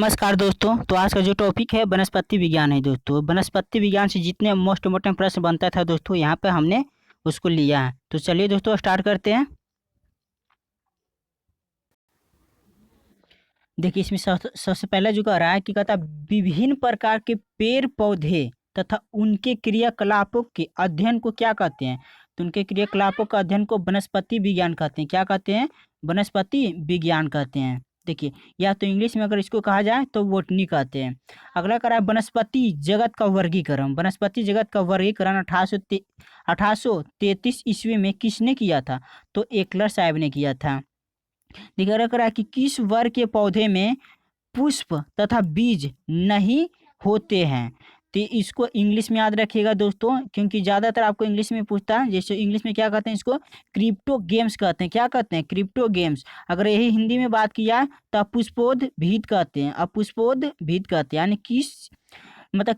नमस्कार दोस्तों। तो आज का जो टॉपिक है वनस्पति विज्ञान है दोस्तों। वनस्पति विज्ञान से जितने मोस्ट इम्पोर्टेंट प्रश्न बनता था दोस्तों, यहाँ पे हमने उसको लिया है। तो चलिए दोस्तों स्टार्ट करते हैं। देखिए इसमें सबसे पहला जो कह रहा है कि कहता है विभिन्न प्रकार के पेड़ पौधे तथा उनके क्रियाकलापों के अध्ययन को क्या कहते हैं। तो उनके क्रियाकलापों का अध्ययन को वनस्पति विज्ञान कहते हैं। क्या कहते हैं? वनस्पति विज्ञान कहते हैं। देखिए, या तो इंग्लिश में अगर इसको कहा जाए तो बोटनी कहते हैं। अगला करा है वनस्पति जगत का वर्गीकरण। वनस्पति जगत का वर्गीकरण 1833 ईस्वी में किसने किया था? तो एकलर साहब ने किया था। दिखा रहा है कि किस वर्ग के पौधे में पुष्प तथा बीज नहीं होते हैं। तो इसको इंग्लिश में याद रखिएगा दोस्तों, क्योंकि ज़्यादातर आपको इंग्लिश में पूछता है। जैसे इंग्लिश में क्या कहते हैं, इसको क्रिप्टो गेम्स कहते हैं। क्या कहते हैं? Crypto games. अगर यही हिंदी में बात किया तो अपुष्पोद भीत कहते हैं। अपुष्पोद भीत कहते हैं, यानी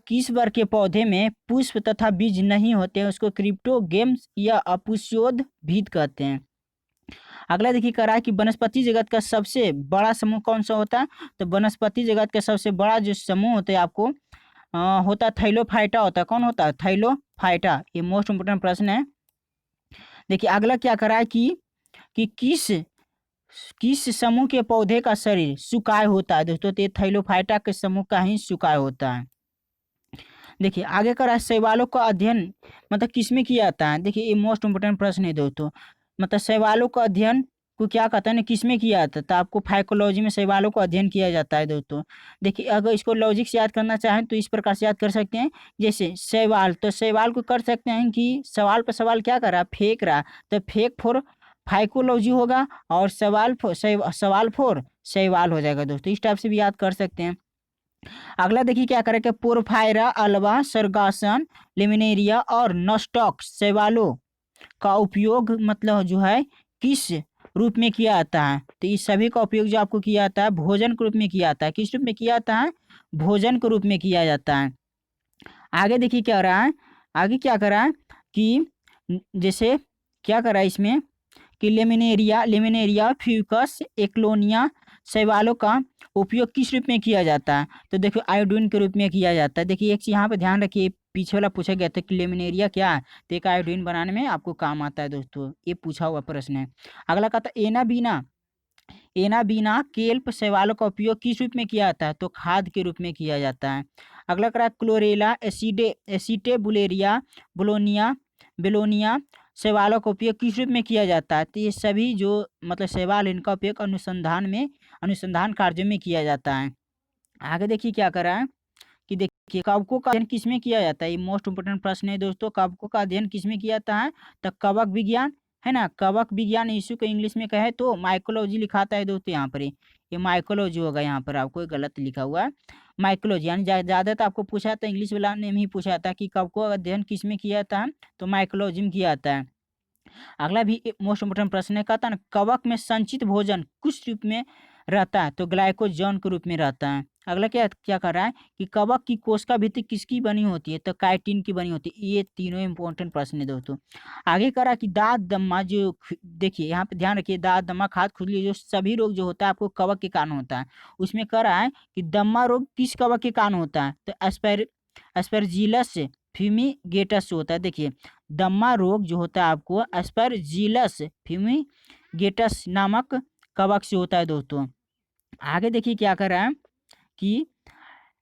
किस वर्ग के पौधे में पुष्प तथा बीज नहीं होते हैं, उसको क्रिप्टो गेम्स या अपुष्पोद भीत कहते हैं। अगला देखिए कह रहा है कि वनस्पति जगत का सबसे बड़ा समूह कौन सा होता है। तो वनस्पति जगत का सबसे बड़ा जो समूह होता है आपको होता है थाइलोफाइटा होता है। कौन होता है? थाइलोफाइटा। ये मोस्ट इंपोर्टेंट प्रश्न है। देखिए अगला क्या कह रहा है कि किस समूह के पौधे का शरीर सुकाय होता है दोस्तों। तो ये थाइलोफाइटा के समूह का ही सुकाय होता है। देखिए आगे का शैवालों का अध्ययन मतलब किसमें किया जाता है। देखिए ये मोस्ट इंपोर्टेंट प्रश्न है दोस्तों। मतलब शैवालों का अध्ययन को क्या कहता है ना, किसमें किया जाता है? तो आपको फाइकोलॉजी में शैवालों का अध्ययन किया जाता है दोस्तों। देखिए अगर इसको लॉजिक से याद करना चाहें तो इस प्रकार से याद कर सकते हैं। जैसे शैवाल, तो शैवाल को कर सकते हैं कि सवाल पर सवाल क्या कर रहा है, फेंक रहा, तो फेक फॉर फाइकोलॉजी होगा और सवाल फॉर शैवाल हो जाएगा दोस्तों। इस टाइप से भी याद कर सकते हैं। अगला देखिए क्या करें कि पोरफायरा अल्वा सर्गासन लेमिनेरिया और नॉस्टॉक शैवालों का उपयोग मतलब जो है किस रूप में किया जाता है। तो इस सभी का उपयोग जो आपको किया जाता है भोजन के रूप में किया जाता है। किस रूप में किया जाता है? भोजन के रूप में किया जाता है। आगे देखिए क्या हो रहा है, आगे क्या कर रहा है कि जैसे क्या कर रहा है इसमें कि लेमिनेरिया लेमिनेरिया फ्यूकस एक्लोनिया शैवालों का उपयोग किस रूप में किया जाता है। तो देखो आयोडीन के रूप में किया जाता है। देखिए एक चीज यहाँ पे ध्यान रखिए, पीछे वाला पूछा गया था कि लेमिनेरिया क्या है, तो एक आयोडीन बनाने में आपको काम आता है दोस्तों। ये पूछा हुआ प्रश्न है। अगला कहता है एनाबीना एनाबीना केल्प शैवालों का उपयोग किस रूप में किया जाता है। तो खाद के रूप में किया जाता है। अगला करा क्लोरेला एसिटे बुलेरिया बोलोनिया बेलोनिया शैवालों का उपयोग किस रूप में किया जाता है। तो ये सभी जो मतलब शैवाल इनका उपयोग अनुसंधान कार्यों में किया जाता है। आगे देखिए क्या कर रहा है कि देखिए कवकों का अध्ययन किसमें किया जाता है। ये मोस्ट इंपोर्टेंट प्रश्न है दोस्तों। कवकों का अध्ययन किसमें किया जाता है? तो कवक विज्ञान है ना। कवक विज्ञान इसी को इंग्लिश में कहे तो माइकोलॉजी लिखाता है दोस्तों। यहाँ पर ये माइकोलॉजी होगा, यहाँ पर आपको ये गलत लिखा हुआ है माइकोलॉजी। यानी ज्यादातर आपको पूछा था इंग्लिश वाला ने ही पूछा था कि कवकों का अध्ययन किसमें किया जाता है। तो माइकोलॉजी में किया जाता है। अगला भी मोस्ट इंपोर्टेंट प्रश्न है, कहता है ना कवक में संचित भोजन किस रूप में रहता है। तो ग्लाइकोजन के रूप में रहता है। अगला क्या क्या कर रहा है कि कवक की कोशिका भित्ति किसकी बनी होती है। तो काइटिन की बनी होती है। ये तीनों इंपॉर्टेंट प्रश्न है दोस्तों। आगे कर रहा है कि दांत दम्मा जो देखिए यहाँ पे ध्यान रखिए, दांत दम्मा खाद खुजली जो सभी रोग जो होता है आपको कवक के कारण होता है। उसमें कह रहा है कि दम्मा रोग किस कवक के कारण होता है। तो एस्पेरजिलस फ्यूमिगेटस होता है। देखिए दम्मा रोग जो होता है आपको एस्परजिलस फ्यूमिगेटस नामक कवक से होता है दोस्तों। आगे देखिए क्या कर रहा है कि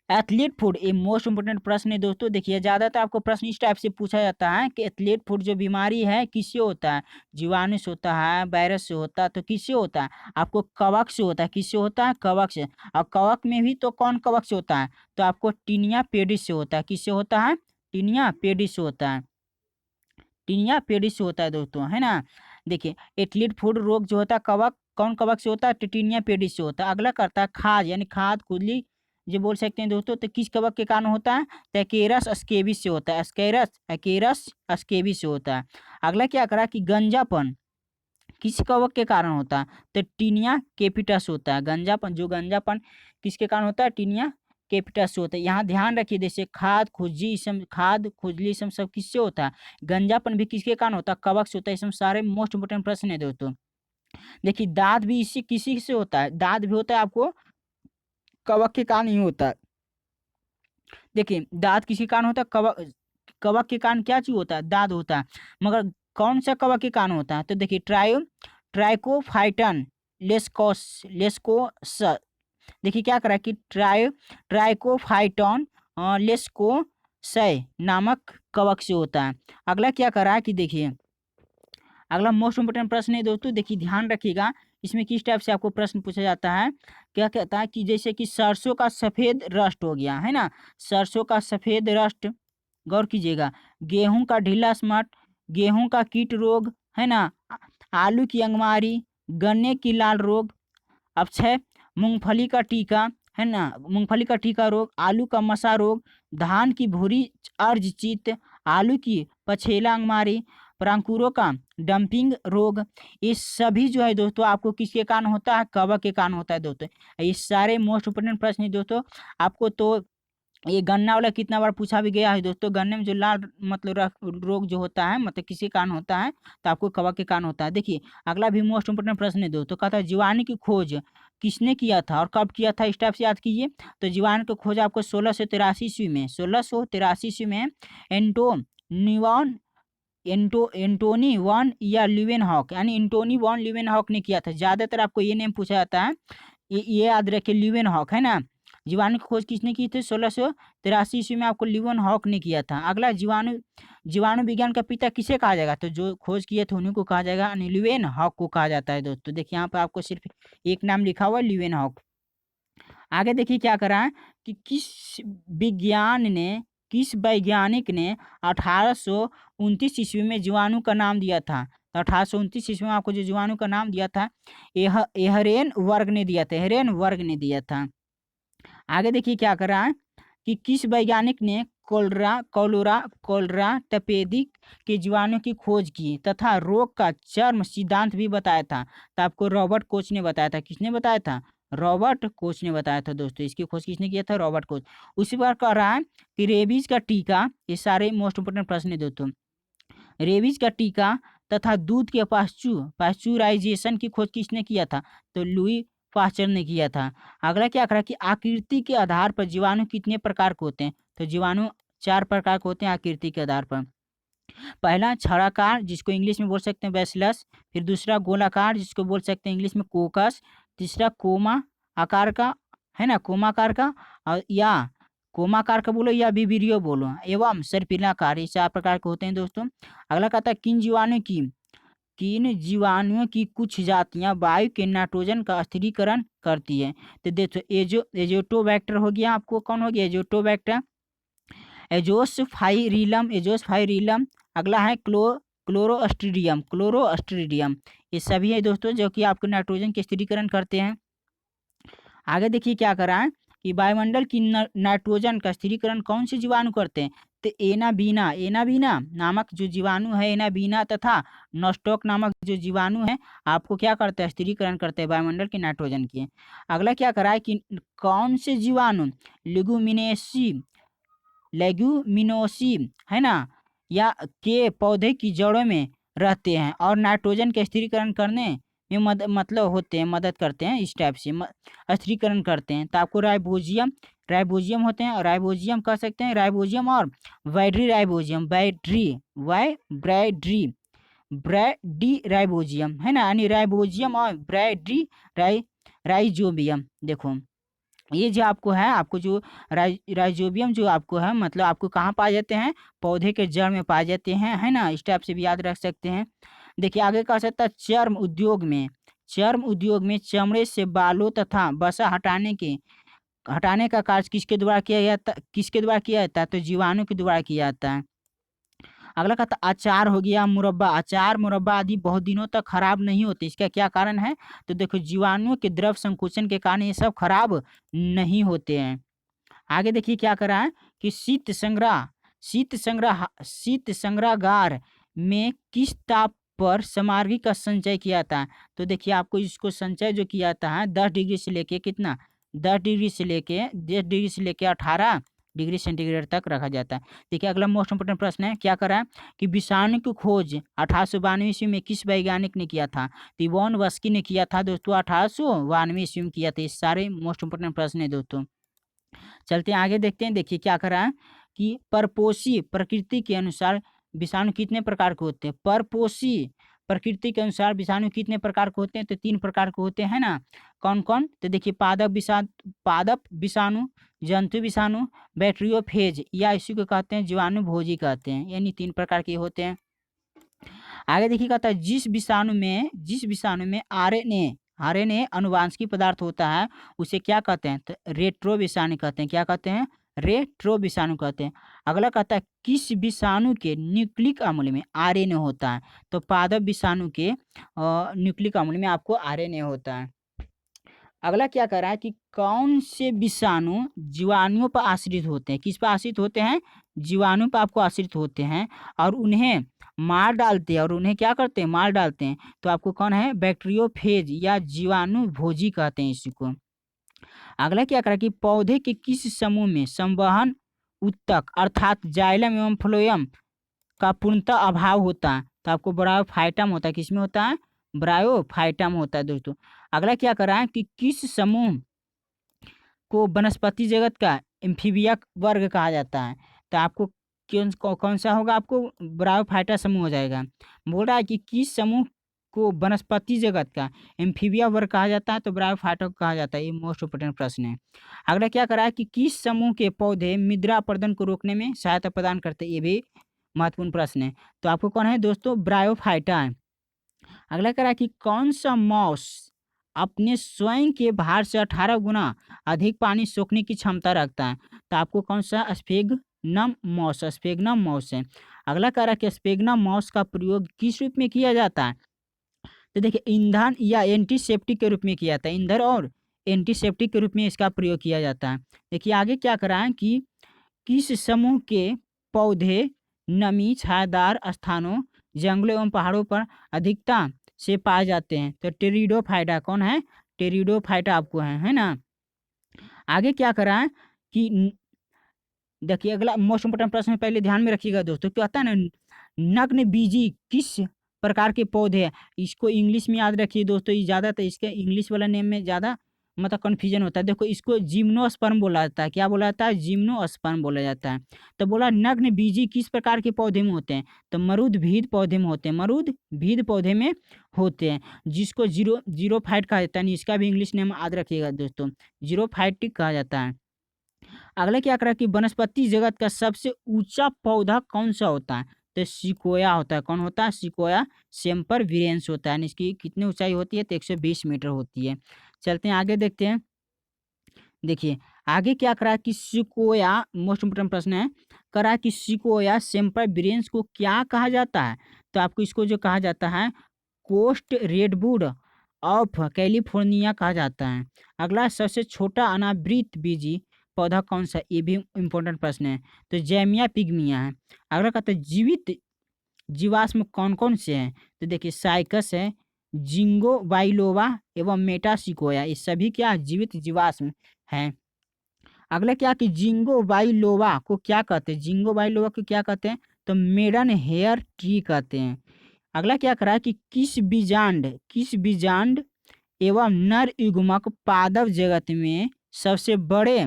एथलीट फूड ये मोस्ट इंपोर्टेंट प्रश्न है दोस्तों। देखिए ज्यादातर आपको प्रश्न इस टाइप से पूछा जाता है कि एथलीट फूड जो बीमारी है किससे होता है। जीवाणु से होता है, वायरस से होता है, तो किससे होता है? आपको कवक से होता है। किससे होता है? कवक से। और कवक में भी तो कौन कवक से होता है? तो आपको टीनिया पेडिस से होता है। किससे होता है? टीनिया पेडिस से होता है। टीनिया पेडिस से होता है दोस्तों, है ना। देखिए एथलीट फूड रोग जो होता है कवक कौन कवक से होता है? टीनिया पेडिस से होता है। अगला करता है खाद यानी खाद खुजली जो बोल सकते हैं दोस्तों, तो किस कवक के कारण होता है? तो एकेरस स्केबिस से होता है। एकेरस स्केबिस से होता है। अगला क्या करा कि गंजापन किस कवक के कारण होता है? तो टीनिया केपिटस होता है। गंजापन किसके कारण होता है? टीनिया केपिटस से होता है। यहाँ ध्यान रखिए, जैसे खाद खुजली सब किससे होता है। गंजापन भी किसके कारण होता है? कवक से होता है। इसमें सारे मोस्ट इंपोर्टेंट प्रश्न है दोस्तों। देखिए दांत भी इसी किसी से होता है। दांत भी होता है आपको कवक के कारण नहीं होता। देखिए दांत किसी कारण होता है, कवक कवक के कारण क्या चीज होता है, दांत होता है। मगर कौन सा कवक के कारण होता है, तो देखिए ट्राइकोफाइटन लेस्कोस। देखिए क्या करा कि ट्राइकोफाइटन लेस्कोसै नामक कवक से होता है। अगला क्या करा है कि देखिए अगला मोस्ट इंपोर्टेंट प्रश्न है दोस्तों, देखिए ध्यान रखिएगा इसमें किस टाइप से आपको प्रश्न पूछा जाता है। क्या कहता है कि जैसे कि सरसों का सफेद रस्ट हो गया है ना, सरसों का सफेद रस्ट, गौर कीजिएगा, गेहूं का ढीला स्मट, गेहूं का कीट रोग है ना, आलू की अंगमारी, गन्ने की लाल रोग। अब 6 मूंगफली का टीका है ना, मूंगफली का टीका रोग, आलू का मसा रोग, धान की भूरी अर्ज चित, आलू की पछेला अंगमारी, परांकुरों का डंपिंग रोग। ये सभी जो है दोस्तों आपको किसके कारण होता है, कवक के कारण होता है दोस्तों। ये सारे मोस्ट इंपोर्टेंट प्रश्न है दोस्तों आपको। तो ये गन्ना वाला कितना बार पूछा भी गया है दोस्तों, गन्ने में जो लाल मतलब रोग जो होता है मतलब किसी कारण होता है, तो आपको कवक के कारण होता है। देखिए अगला भी मोस्ट इंपोर्टेंट प्रश्न है दोस्तों, कहता है जीवाणु की खोज किसने किया था और कब किया था, इस टाइप से याद कीजिए। तो जीवाणु की खोज आपको 1683 ईस्वी में, 1683 ईस्वी में एंटोनिवन एंटोनी वन या ल्यूवेनहॉक यानी एंटोनी वन ल्यूवेनहॉक ने किया था। ज्यादातर आपको ये नेम पूछा जाता है, ये याद रखिए, ल्यूवेनहॉक है ना। जीवाणु की खोज किसने की थी, 1683 ईस्वी में आपको ल्यूवेनहॉक ने किया था। अगला जीवाणु जीवाणु विज्ञान का पिता किसे कहा जाएगा, तो जो खोज किए थे उन्हीं को कहा जाएगा, यानी ल्यूवेनहॉक को कहा जाता है दोस्तों। देखिए यहाँ पर आपको सिर्फ एक नाम लिखा हुआ है, ल्यूवेनहॉक। आगे देखिए क्या करा है कि किस वैज्ञानिक ने 1829 ईस्वी में जीवाणु का नाम दिया था। तो 1829 ईस्वी में आपको जो जीवाणु का नाम दिया था एहरेन वर्ग ने दिया था, एहरेन वर्ग ने दिया था। आगे देखिए क्या कर रहा है कि किस वैज्ञानिक ने कोलरा तपेदिक के जीवाणु की खोज की तथा रोग का चर्म सिद्धांत भी बताया था। तो आपको रॉबर्ट कोच ने बताया था, किसने बताया था, रॉबर्ट कोच ने बताया था दोस्तों। इसकी खोज किसने किया था, रॉबर्ट कोच। उसी बार कह रहा है कि रेबीज का टीका, ये सारे मोस्ट इंपोर्टेंट प्रश्न है दोस्तों। रेबीज का टीका तथा दूध के पाश्चुराइजेशन की खोज किसने किया था, तो लुई पाश्चर ने किया था। अगला क्या करा कि आकृति के आधार पर जीवाणु कितने प्रकार के होते हैं, तो जीवाणु 4 प्रकार के होते हैं आकृति के आधार पर। पहला छड़ाकार जिसको इंग्लिश में बोल सकते हैं बैसिलस, फिर दूसरा गोलाकार जिसको बोल सकते हैं इंग्लिश में कोकस, तीसरा कोमा आकार का है ना, कोमाकार का, और या कोमाकार का बोलो या बिबिरियो बोलो, एवं सर्पिलाकार, ये 4 प्रकार के होते हैं दोस्तों। अगला कहता है किन जीवाणुओं की कुछ जातियां वायु के नाइट्रोजन का स्थिरीकरण करती है। तो देखो एजोटोबैक्टर हो गया, आपको कौन हो गया, एजोटोबैक्टर, एजोस्फाइरिलम। अगला है क्लोरोस्ट्रीडियम। ये सभी है दोस्तों जो कि आपको नाइट्रोजन के स्थिरीकरण करते हैं। आगे देखिए क्या करा है कि वायुमंडल की नाइट्रोजन का स्थिरीकरण कौन से जीवाणु करते हैं, तो एनाबीना नामक जो जीवाणु है, एनाबीना तथा नॉस्टॉक नामक जो जीवाणु है आपको क्या करते हैं, स्थिरीकरण करते हैं वायुमंडल के नाइट्रोजन के। अगला क्या करा है कि कौन से जीवाणु लेग्यूमिनोसी है ना या के पौधे की जड़ों में रहते हैं और नाइट्रोजन के स्थिरीकरण करने में मतलब होते हैं, मदद करते हैं, इस टाइप से स्थिरीकरण करते हैं। तो आपको राइबोजियम होते हैं, और राइबोजियम कह सकते हैं, राइबोजियम और ब्रैडी राइबोजियम है ना, यानी राइबोजियम और ब्रैडी राइजोबियम। देखो ये जो आपको है, आपको जो राइजोबियम जो आपको है मतलब आपको कहाँ पाए जाते हैं, पौधे के जड़ में पाए जाते हैं, है ना, इस टाइप से भी याद रख सकते हैं। देखिए आगे कह सकता है चर्म उद्योग में चमड़े से बालों तथा वसा हटाने का कार्य किसके द्वारा किया जाता है, तो जीवाणु के द्वारा किया जाता है। अगला कहता अचार हो गया, मुरब्बा आदि बहुत दिनों तक खराब नहीं होते, इसका क्या कारण है, तो देखो जीवाणुओं के द्रव संकोचन के कारण ये सब खराब नहीं होते हैं। आगे देखिए क्या करा है कि शीत संग्रहगार में किस ताप पर सामग्री का संचय किया जाता है, तो देखिए आपको इसको संचय जो किया जाता है 10 डिग्री से लेके कितना, 10 डिग्री से लेके 18 डिग्री सेंटीग्रेड तक रखा जाता है। देखिए अगला मोस्ट इंपोर्टेंट प्रश्न है, क्या करा है कि विषाणु की खोज 1892 ईस्वी में किस वैज्ञानिक ने किया था? तो इवॉन वस्की ने किया था दोस्तों, 1892 ईस्वी में किया था। ये सारे मोस्ट इंपोर्टेंट प्रश्न है दोस्तों। चलते हैं आगे, देखते हैं। देखिए क्या करा है कि परपोषी प्रकृति के अनुसार विषाणु कितने प्रकार के होते हैं? परपोषी प्रकृति के अनुसार विषाणु कितने प्रकार के होते हैं? तो 3 प्रकार के होते हैं ना। कौन कौन? तो देखिए पादप विषाणु, जंतु विषाणु, बैक्टीरियोफेज या इसी को कहते हैं जीवाणु भोजी कहते हैं, यानी 3 प्रकार के होते हैं। आगे देखिए कहता है जिस विषाणु में आरएनए अनुवांशिक पदार्थ होता है उसे क्या कहते हैं? तो रेट्रो विषाणु कहते हैं। क्या कहते हैं? रेट्रो विषाणु कहते हैं। अगला कहता है किस विषाणु के न्यूक्लिक अम्ल में आरएनए होता है? तो पादप विषाणु के न्यूक्लिक अम्ल में आपको आरएनए होता है। अगला क्या कह रहा है कि कौन से विषाणु जीवाणुओं पर आश्रित होते हैं? किस पर आश्रित होते हैं? जीवाणु पर आपको आश्रित होते हैं और उन्हें मार डालते हैं, और उन्हें क्या करते हैं? मार डालते हैं। तो आपको कौन है? बैक्टीरियोफेज या जीवाणु भोजी कहते हैं इसी को। अगला क्या करा कि पौधे के किस समूह में संवहन उत्तक अर्थात जाइलम एवं फ्लोएम का पूर्णतः अभाव होता है? तो आपको ब्रायोफाइटम होता है। किसमें होता है? ब्रायोफाइटम होता है दोस्तों। अगला क्या करा है कि किस समूह को वनस्पति जगत का एम्फीबिया वर्ग कहा जाता है? तो आपको कौन सा होगा? आपको ब्रायोफाइटा समूह हो जाएगा। बोल रहा है कि किस समूह को वनस्पति जगत का एम्फीबिया वर्ग कहा जाता है? तो ब्रायोफाइटा को कहा जाता है। ये मोस्ट इंपोर्टेंट प्रश्न है। अगला क्या करा है कि किस समूह के पौधे मृदा अपरदन को रोकने में सहायता प्रदान करते हैं? ये भी महत्वपूर्ण प्रश्न है। तो आपको कौन है दोस्तों? ब्रायोफाइटा है। अगला कह रहा है कि कौन सा मॉस अपने स्वयं के भार से 18 गुना अधिक पानी सोखने की क्षमता रखता है? तो आपको कौन सा? स्फेग्नम मॉस है। अगला कह रहा है कि स्फेग्नम मॉस का प्रयोग किस रूप में किया जाता है? तो देखिए ईंधन या एंटीसेप्टिक के रूप में किया जाता है। ईंधन और एंटीसेप्टिक के रूप में इसका प्रयोग किया जाता है। देखिए आगे क्या करा है कि किस समूह के पौधे नमी छायादार स्थानों, जंगलों एवं पहाड़ों पर अधिकता से पाए जाते हैं? तो टेरिडोफाइटा। कौन है? टेरिडोफाइटा आपको है ना। आगे क्या करा है कि देखिए अगला मोस्ट इंपोर्टेंट प्रश्न पहले ध्यान में रखिएगा दोस्तों। क्या होता है ना, नग्न बीजी किस प्रकार के पौधे हैं? इसको इंग्लिश में याद रखिए दोस्तों। ये ज़्यादातर इसके इंग्लिश वाला नेम में ज़्यादा मतलब कन्फ्यूजन होता है। देखो इसको जिम्नोस्पर्म बोला जाता है। क्या बोला जाता है? जिम्नोस्पर्म बोला जाता है। तो बोला नग्न बीजी किस प्रकार के पौधे में होते हैं? तो मरुदभिद पौधे में होते हैं। मरुदभिद पौधे में होते हैं, जिसको जीरोफाइट कहा जाता है। इसका भी इंग्लिश नेम याद रखिएगा दोस्तों, जीरोफाइटिक कहा जाता है। अगला क्या करा कि वनस्पति जगत का सबसे ऊंचा पौधा कौन सा होता है? तो सिकोया होता है। कौन होता है? सिकोया सेम्परविरेंस होता है। इसकी कितनी ऊंचाई होती है? तो 120 मीटर होती है। चलते हैं आगे, देखते हैं। देखिए आगे क्या करा कि सिकोया, मोस्ट इंपोर्टेंट प्रश्न है, करा कि सिकोया सेम्परविरेंस को क्या कहा जाता है? तो आपको इसको जो कहा जाता है कोस्ट रेडवुड ऑफ कैलिफोर्निया कहा जाता है। अगला सबसे छोटा अनावृत बीजी पौधा कौन सा? ये भी इम्पोर्टेंट प्रश्न है। तो जैमिया पिग्मिया है। अगला कहता है जीवित जीवाश्म कौन कौन से हैं? तो देखिए साइकस है, जिंगो बाइलोवा एवं मेटासिकोया, ये सभी क्या जीवित जीवाश्म हैं। अगला क्या कि जिंगो बाइलोवा को क्या कहते हैं? जिंगो बाइलोवा को क्या कहते हैं? तो मेडन हेयर ट्री कहते हैं। अगला क्या करा कि किस बीजांड एवं नर युग्मक पादप जगत में सबसे बड़े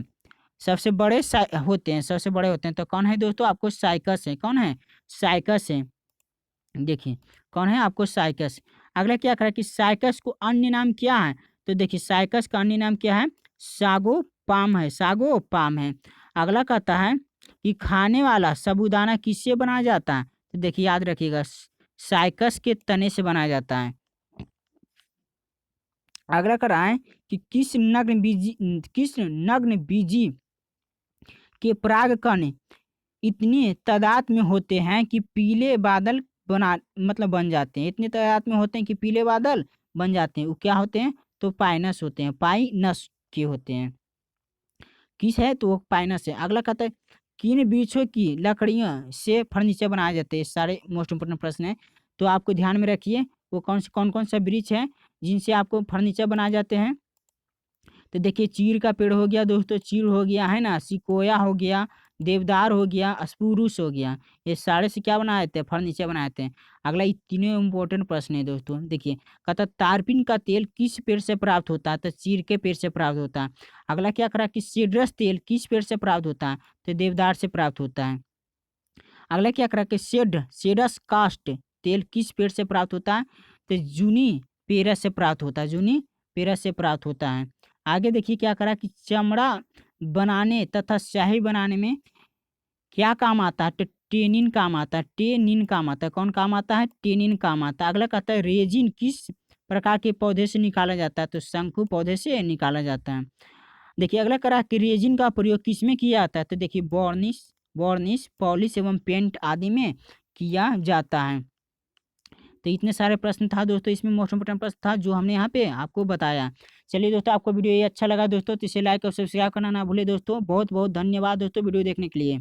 होते हैं? तो कौन है दोस्तों? आपको साइकस है। कौन है? साइकस है। देखिए कौन है? आपको साइकस। अगला क्या करा कि साइकस को अन्य नाम क्या है? तो देखिए साइकस का अन्य नाम क्या है? सागोपाम है। अगला कहता है कि खाने वाला साबूदाना किससे बनाया जाता है? तो देखिए याद रखिएगा साइकस के तने से बनाया जाता है। अगला कह रहा है कि किस नग्न बीजी के परागकण इतनी तादाद में होते हैं कि पीले बादल बन जाते हैं। इतनी तादाद में होते हैं कि पीले बादल बन जाते हैं। वो क्या होते हैं? तो पाइनस होते हैं। पाइनस के होते हैं। किस है? तो वो पाइनस है। अगला कहता है किन वृक्षों की लकड़ियों से फर्नीचर बनाए जाते हैं? सारे मोस्ट इंपोर्टेंट प्रश्न है, तो आपको ध्यान में रखिए वो कौन कौन सा वृक्ष है जिनसे आपको फर्नीचर बनाए जाते हैं? तो देखिए चीड़ का पेड़ हो गया दोस्तों, चीड़ हो गया है ना, सिकोया हो गया, देवदार हो गया, स्प्रूस हो गया। ये सारे से क्या बनाए थे? फर्नीचर बनाए थे। अगला ये तीनों इम्पोर्टेंट प्रश्न है दोस्तों। देखिए कहता तारपीन का तेल किस पेड़ से प्राप्त होता है? तो चीड़ के पेड़ से प्राप्त होता है। अगला क्या करा कि सीड्रस तेल किस पेड़ से प्राप्त होता है? तो देवदार से प्राप्त होता है। अगला क्या करा कि सेडस कास्ट तेल किस पेड़ से प्राप्त होता है? तो जूनी पेड़ से प्राप्त होता है, जूनी पेड़ से प्राप्त होता है। आगे देखिए क्या करा कि चमड़ा बनाने तथा स्याही बनाने में क्या काम आता है? तो टेनिन काम आता है, टेनिन काम आता है। कौन काम आता है? टेनिन काम आता है। अगला कहता है रेजिन किस प्रकार के पौधे से निकाला जाता है? तो शंकु पौधे से निकाला जाता है। देखिए अगला करा कि रेजिन का प्रयोग किसमें किया जाता है? तो देखिए वार्निश, पॉलिश एवं पेंट आदि में किया जाता है। तो इतने सारे प्रश्न था दोस्तों, इसमें मोस्ट इम्पोर्टेंट प्रश्न था जो हमने यहाँ पे आपको बताया। चलिए दोस्तों, आपको वीडियो ये अच्छा लगा दोस्तों तो इसे लाइक और सब्सक्राइब करना ना भूले दोस्तों। बहुत बहुत धन्यवाद दोस्तों वीडियो देखने के लिए।